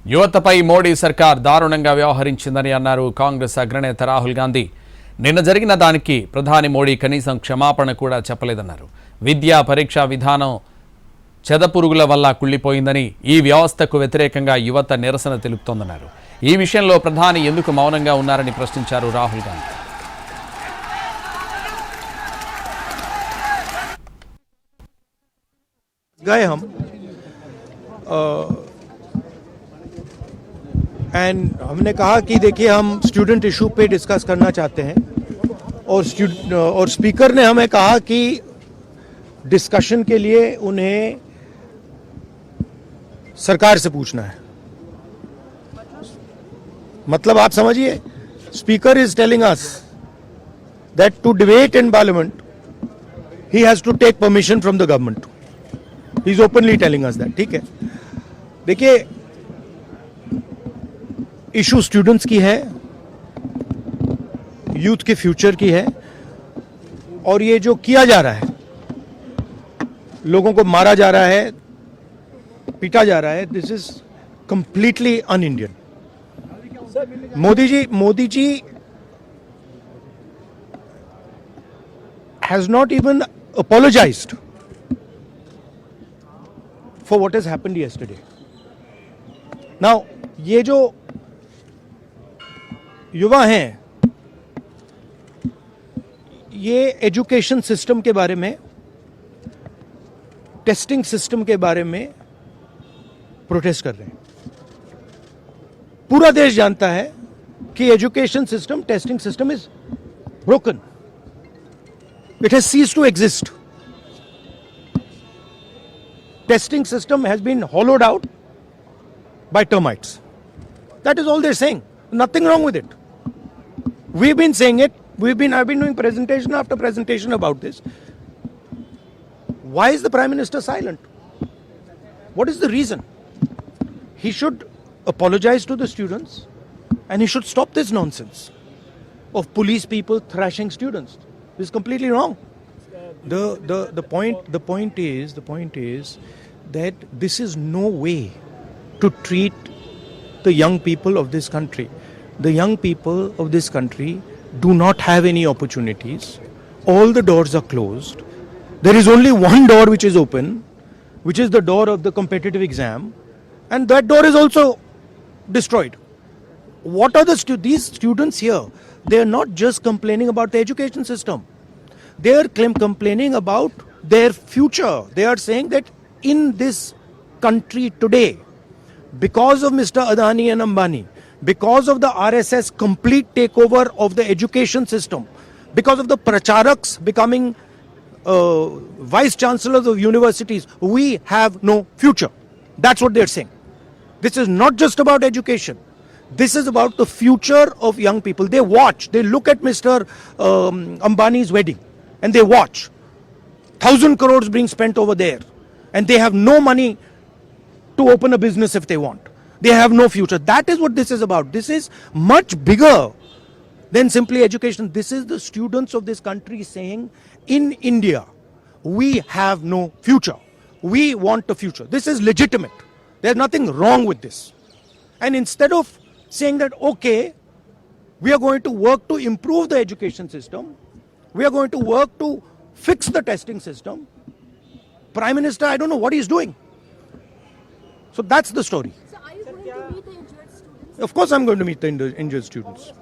యువతపై మోడీ సర్కార్ దారుణంగా వ్యవహరించిందని అన్నారు కాంగ్రెస్ అగ్రనేత రాహుల్ గాంధీ. నిన్న జరిగిన దానికి ప్రధాని మోడీ కనీసం క్షమాపణ కూడా చెప్పలేదన్నారు. విద్యా పరీక్షా విధానం చెదపురుగుల వల్ల కుళ్లిపోయిందని, ఈ వ్యవస్థకు వ్యతిరేకంగా యువత నిరసన తెలుపుతోందన్నారు. ఈ విషయంలో ప్రధాని ఎందుకు మౌనంగా ఉన్నారని ప్రశ్నించారు రాహుల్ గాంధీ. गए हम एंड हमने कहा कि देखिए हम स्टूडेंट इशू पे डिस्कस करना चाहते हैं और स्पीकर ने हमें कहा कि डिस्कशन के लिए उन्हें सरकार से पूछना है. मतलब आप समझिए, speaker is telling us that to debate in parliament he has to take permission from the government. He is openly telling us that. ठीक है, देखिए इशू स्टूडेंट्स की है, यूथ के फ्यूचर की है, और ये जो किया जा रहा है, लोगों को मारा जा रहा है, पीटा जा रहा है, this is completely un Indian. Modi ji has not even apologized for what has happened yesterday. Now, ये जो युवा हैं, ये एजुकेशन सिस्टम के बारे में, टेस्टिंग सिस्टम के बारे में प्रोटेस्ट कर रहे हैं. पूरा देश जानता है कि education system, testing system is broken. It has ceased to exist. Testing system has been hollowed out by termites. That is all they're saying. Nothing wrong with it. We've been saying it. I've been doing presentation after presentation about this. Why is the Prime Minister silent? What is the reason? He should apologize to the students and he should stop this nonsense of police people thrashing students. This is completely wrong. The point is that this is no way to treat the young people of this country. The young people of this country do not have any opportunities. All the doors are closed. There is only one door which is open, which is the door of the competitive exam, and that door is also destroyed. What are these students here? They are not just complaining about the education system. They are complaining about their future. They are saying that in this country today, because of Mr. Adani and Ambani, because of the RSS complete takeover of the education system, because of the pracharaks becoming vice chancellors of universities, we have no future. That's what they're saying. This is not just about education. This is about the future of young people. They watch, they look at Mr. Ambani's wedding and they watch 1,000 crores being spent over there, and they have no money to open a business if they want. They have no future. That is what this is about. This is much bigger than simply education. This is the students of this country saying, in India, we have no future. We want a future. This is legitimate. There's nothing wrong with this. And instead of saying that, okay, we are going to work to improve the education system, we are going to work to fix the testing system, Prime Minister, I don't know what he's doing. So that's the story. So are you going to meet the injured students? Of course I'm going to meet the injured students.